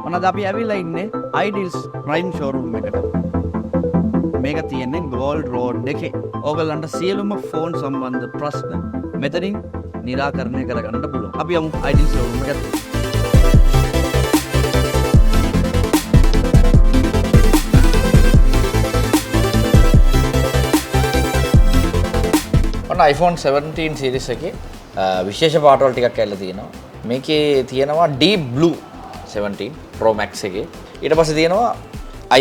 මොනවද අපි ඇවිල්ලා ඉන්නේ Ideals Prime Showroom එකට. මේක තියෙන්නේ Gold Road එකේ. ඕගලන්ට සියලුම ෆෝන් සම්බන්ධ ප්‍රශ්න මෙතනින් निराකරණය කරගන්න පුළුවන්. අපි යමු Ideals Showroom එකට. iPhone 17 series එකේ විශේෂ පාටවල ටිකක් ඇවිල්ලා තියෙනවා. මේකේ තියෙනවා Deep Blue 17 Pro Max එකේ. ඊට පස්සේ තියෙනවා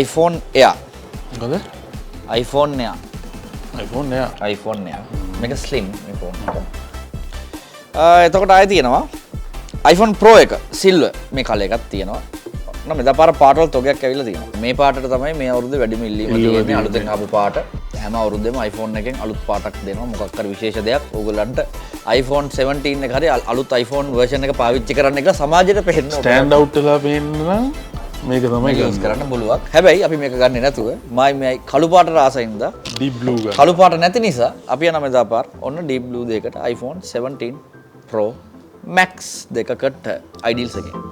iPhone Air. මොකද? iPhone Air. iPhone Air. මේක slim මේ ෆෝන් එක. එතකොට ආයෙ තියෙනවා iPhone Pro එක silver මේ කලර් එකක් තියෙනවා. නම් මෙදාපාර පාටවල තොගයක් ඇවිල්ලා තියෙනවා. මේ පාටට තමයි මේ අවුරුද්දේ වැඩිම ඉල්ලීම තියෙන්නේ. අලුතෙන් ආපු පාට. හැම අවුරුද්දෙම iPhone එකෙන් අලුත් පාටක් දෙනවා. මොකක් හරි විශේෂ දෙයක් ඕගොල්ලන්ට iPhone 17 එක හරි අලුත් iPhone version එක පාවිච්චි කරන්න කියලා සමාජයට පෙන්නන්න ඕන. ස්ටෑන්ඩ් අවුට් වෙලා පේන්න නම් මේක තමයි යූස් කරන්න පුළුවන්. හැබැයි අපි මේක ගන්නෙ නැතුව මයි කළු පාටට ආසයින්ද Deep Blue ගන්න. කළු පාට නැති නිසා අපි යන මෙදාපාර ඔන්න Deep Blue දෙකට iPhone 17 Pro Max දෙකකට Ideals එකේ.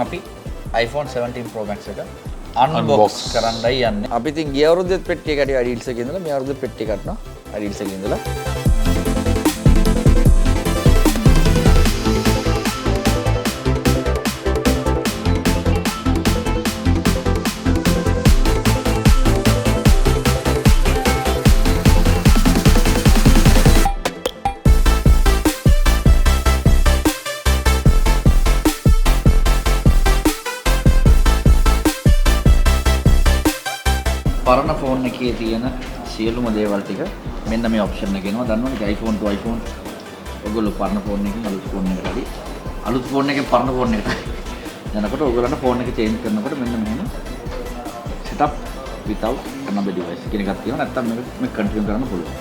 අපි iPhone 17 Pro Max එක unbox කරන්නයි යන්නේ. අපි ඉතින් ගිය අවුරුද්දේත් පෙට්ටිය කැටි Ideals එකේ ඉඳලා මේ අවුරුද්දේ පෙට්ටිය කටනවා Ideals එකේ ඉඳලා. පරණ ෆෝන් එකේ තියෙන සියලුම දේවල් ටික මෙන්න මේ ඔප්ෂන් එකේ එනවා. දන්නවනේ iPhone to iPhone ඔයගොල්ලෝ පරණ ෆෝන් එකකින් අලුත් ෆෝන් එකකට හරි අලුත් ෆෝන් එකෙන් පරණ ෆෝන් එකට යනකොට ඔයගොල්ලන්ට ෆෝන් එක චේන්ජ් කරනකොට මෙන්න මෙහෙම setup without another device කියන එකක් තියෙනවා. නැත්තම් මේක කන්ටිනියු කරන්න පුළුවන්.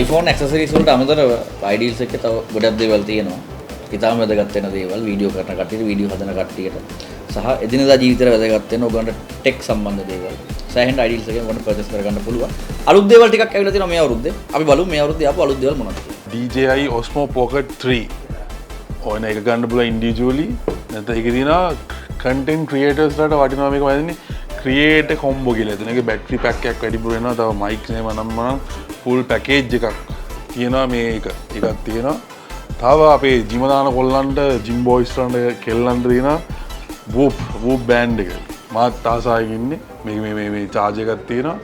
iPhone accessories වලට අමතරව Ideals එකේ තව ගොඩක් දේවල් තියෙනවා. ඉතාලම වැදගත් වෙන දේවල් වීඩියෝ කරන කට්ටියට, වීඩියෝ හදන කට්ටියට සහ එදිනෙදා ජීවිතේට වැදගත් වෙන ඔයගොල්ලන්ට ටෙක් සම්බන්ධ දේවල්. සෑහෙන Ideals එකෙන් ඔයගොල්ලන්ට පර්චේස් කරගන්න පුළුවන්. අලුත් දේවල් ටිකක් ඇවිල්ලා තියෙනවා මේ අවුරුද්දේ. අපි බලමු මේ අවුරුද්දේ ආපු අලුත් දේවල් මොනවද කියලා. DJI Osmo Pocket 3. ඔයන එක ගන්න පුළුවන් ඉන්ඩිවිජුවලි. නැත්නම් ඒකේ තියෙනවා content creators ලට වටිනවා මේක වදින්නේ create combo කියලා. එතන ඒකේ battery pack එකක් වැඩිපුර වෙනවා. තව mic නේම නම් full package එකක් තියෙනවා මේක. එකක් තියෙනවා. තව අපේ ජිම දාන කොල්ලන්ට ජිම් බොයිස් ලන්ට කෙල්ලන්ට තියෙනවා whoop band එක. මාත් ආසාවෙන් ඉන්නේ. මේ charge එකක් තියෙනවා.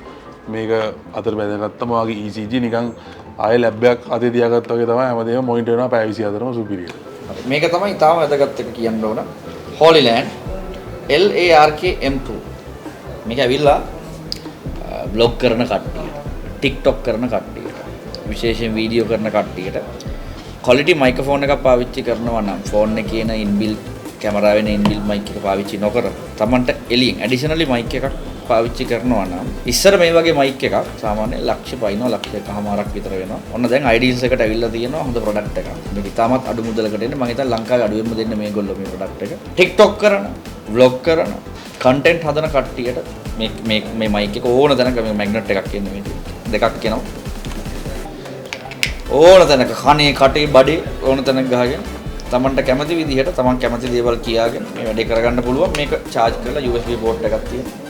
මේක අතර බැඳගත්තම වගේ ECG නිකන් ආයෙ ලැබ් එකක් අතේ තියාගත්තා වගේ තමයි හැමදේම මොනිටර් වෙනවා පැය 24ම සුපිරියර්. මේක තමයි තාම වැදගත් එක කියන්න ඕන. Holyland LARK M2. මේක ඇවිල්ලා බ්ලොග් කරන කට්ටියට, TikTok කරන කට්ටියට, විශේෂයෙන් වීඩියෝ කරන කට්ටියට quality microphone එකක් පාවිච්චි කරනවා නම් ෆෝන් එකේ තියෙන inbuilt කැමරාවෙන් inbuilt mic එක පාවිච්චි නොකර තමන්ට එළියෙන් additionally mic එකක් පාවිච්චි කරනවා නම් ඉස්සර මේ වගේ mic එකක් සාමාන්‍ය ලක්ෂ පයින්නවා ලක්ෂයකමාරක් විතර වෙනවා. ඔන්න දැන් Ideals එකට ඇවිල්ලා තියෙනවා හොඳ product එකක්. මේක ඉතාමත් අඩු මුදලකට එන්නේ. මම හිතන්නේ ලංකාවේ අඩුවෙන්ම දෙන්නේ මේගොල්ලෝ මේ product එක. TikTok කරන, vlog කරන, content හදන කට්ටියට මේ mic එක ඕන තැනක මේ magnet එකක් එන්නේ මේ දෙකක් එනවා. ඕන තැනක කනේ කටේ බඩේ ඕන තැනක ගහගෙන තමන්ට කැමති විදිහට තමන් කැමති දේවල් කියාගෙන මේ වැඩේ කරගන්න පුළුවන්. මේක charge කරලා USB port එකක් තියෙනවා.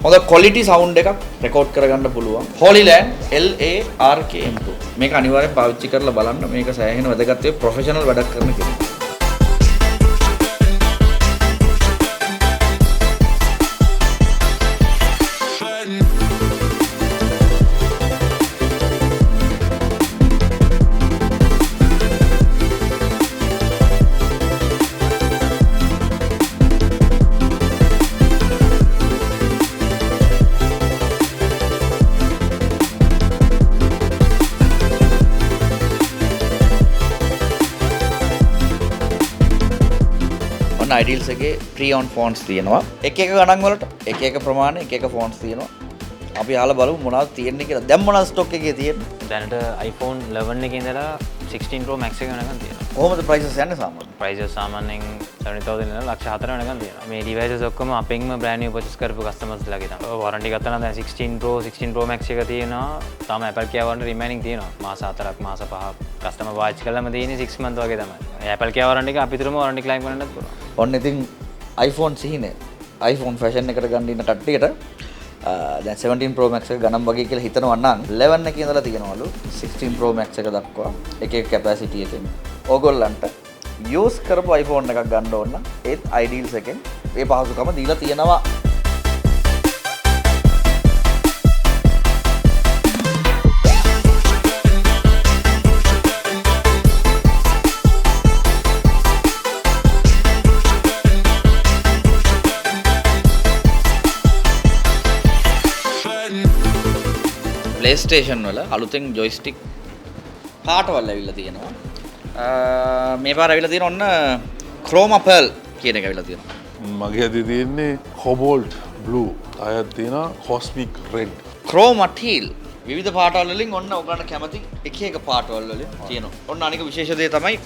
හොඳ quality sound එකක් record කරගන්න පුළුවන්. Holyland LARK M2. මේක අනිවාර්යෙන් පාවිච්චි කරලා බලන්න. මේක සෑහෙන වැදගත් ඒ professional වැඩක් කරන කෙනෙක්. ඔන්න Ideals එකේ pre-owned phones තියෙනවා. එක එක ගණන් වලට එක එක ප්‍රමාණය එක එක phones තියෙනවා. අපි අහලා බලමු මොනවද තියෙන්නේ කියලා. දැන් මොනවද ස්ටොක් එකේ තියෙන්නේ? දැනට iPhone 11 එකේ ඉඳලා 16 Pro Max එක වෙනකන් තියෙනවා. කොහොමද prices යන්නේ සාමාන්‍යයෙන්? prices සාමාන්‍යයෙන් 70000 ඉඳලා ලක්ෂ 4 වෙනකන් තියෙනවා. මේ devices ඔක්කොම අපෙන්ම brand new purchase කරපු customers ලාගේ තමයි. warranty ගත්තා නම් දැන් 16 Pro 16 Pro Max එක තියෙනවා. තාම Apple Care warranty remaining තියෙනවා. මාස 4ක් මාස 5ක් customer watch කළාම තියෙන්නේ 6 month වගේ තමයි. Apple Care warranty එක අපිටම warranty claim කරන්නත් පුළුවන්. ඔන්න ඉතින් iPhone සිහිනේ iPhone fashion එකට ගන්න ඉන්න කට්ටියට දැන් 17 Pro Max එක ගණන් වගේ කියලා හිතනවා නම් 11 එකේ ඉඳලා තියෙනවලු 16 Pro Max එක දක්වා එක එක capacity එකෙන් ඕගොල්ලන්ට use කරපු iPhone එකක් ගන්න ඕන නම් ඒත් Ideals එකෙන් ඒ පහසුකම දීලා තියෙනවා. PlayStation වල අලුතෙන් joystick පාටවල් ඇවිල්ලා තියෙනවා. මේ පාර ඇවිල්ලා තියෙන ඔන්න Chroma Pearl කියන එක ඇවිල්ලා තියෙනවා. මගේ අතේ තියෙන්නේ Cobalt Blue. ආයෙත් තියෙනවා Cosmic Red. Chroma Teal විවිධ පාටවල් වලින් ඔන්න ඔයගොල්ලන්ට කැමති එක එක පාටවල් වලින් තියෙනවා. ඔන්න අනික විශේෂ දේ තමයි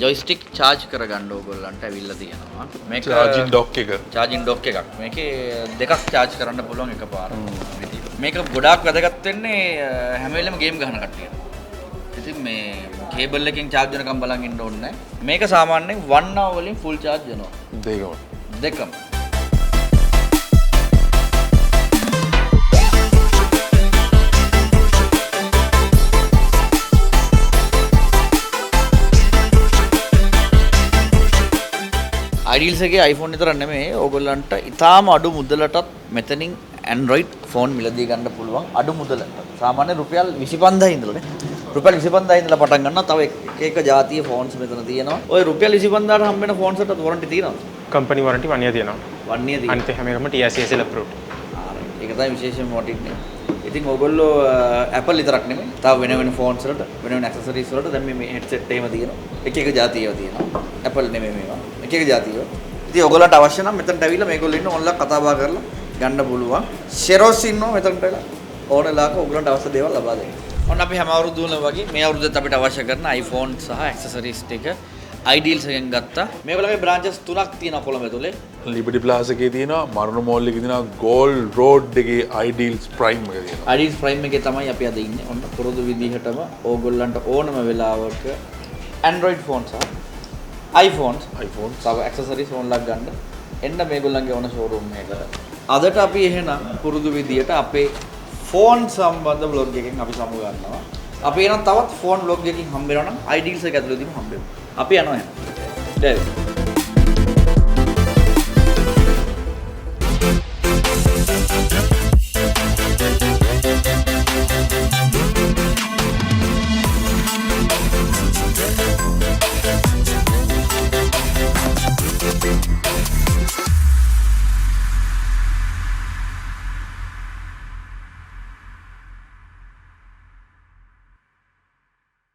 joystick charge කරගන්න ඕගොල්ලන්ට ඇවිල්ලා තියෙනවා. මේක charging dock එක. charging dock එකක්. මේකේ දෙකක් charge කරන්න පුළුවන් එකපාරට. මේක ගොඩාක් වැදගත් වෙන්නේ හැම වෙලෙම ගේම් ගහන කට්ටියට. ඉතින් මේ කේබල් එකෙන් charge වෙනකම් බලන් ඉන්න ඕනේ නැහැ. මේක සාමාන්‍යයෙන් 1 hour වලින් full charge වෙනවා. දෙකම. Ideals එකේ iPhone විතර නෙමෙයි ඕගොල්ලන්ට ඉතාම අඩු මුදලටත් මෙතනින් Android phone මිලදී ගන්න පුළුවන් අඩු මුදලට. සාමාන්‍ය රුපියල් 25000 ඉඳලානේ. රුපියල් 25000 ඉඳලා පටන් ගන්නවා. තව එක ජාතිය phones මෙතන තියෙනවා. ඔය රුපියල් 25000ට හම්බ වෙන phones වලට warranty තියෙනවද? company warranty 1 year තියෙනවා. 1 year තියෙනවා. අනිත් හැම එකම TRCSL approved. ඒක තමයි විශේෂම වටින්නේ. ඉතින් ඕගොල්ලෝ Apple විතරක් නෙමෙයි. තව වෙන phones වලට වෙන accessories වලට දැන් මේ headset එකම තියෙනවා. එක එක ජාතියව තියෙනවා. Apple නෙමෙයි මේවා. එක එක ජාතියව. ඉතින් ඕගොල්ලන්ට අවශ්‍ය නම් මෙතනට ඇවිල්ලා මේගොල්ලෝ ඉන්න ඔන්ලයින් කතා බහ කරලා ගන්න පුළුවන්. Xerox ඉන්නවා මෙතනට වෙලා. ඕනෙලාක ඕගොල්ලන්ට අවශ්‍ය දේවල් ලබා දෙන්න. ඔන්න අපි හැම අවුරුද්දම වගේ මේ අවුරුද්දත් අපිට අවශ්‍ය කරන iPhone සහ accessories ටික Ideals එකෙන් ගත්තා. මේගොල්ලෝගේ branches 3ක් තියෙනවා කොළඹ ඇතුලේ. Liberty Plaza එකේ තියෙනවා, මරණ මෝල් එකේ තියෙනවා, Gold Road එකේ Ideals Prime එකේ තියෙනවා. Ideals Prime එකේ තමයි අපි අද ඉන්නේ. ඔන්න පුරුදු විදිහටම ඕගොල්ලන්ට ඕනම වෙලාවක Android phones සහ iPhones සහ accessories ඕන්ලක් ගන්න එන්න මේගොල්ලන්ගේ ඕන showroom එකකට. අදට අපි එහෙනම් පුරුදු විදියට අපේ phone සම්බන්ධ vlog එකකින් අපි සමු ගන්නවා. අපි එන තවත් phone vlog එකකින් හම්බ වෙනවා නම් Ideals එක ඇතුළේදීම හම්බ වෙනවා. අපි යනවා එහෙනම්.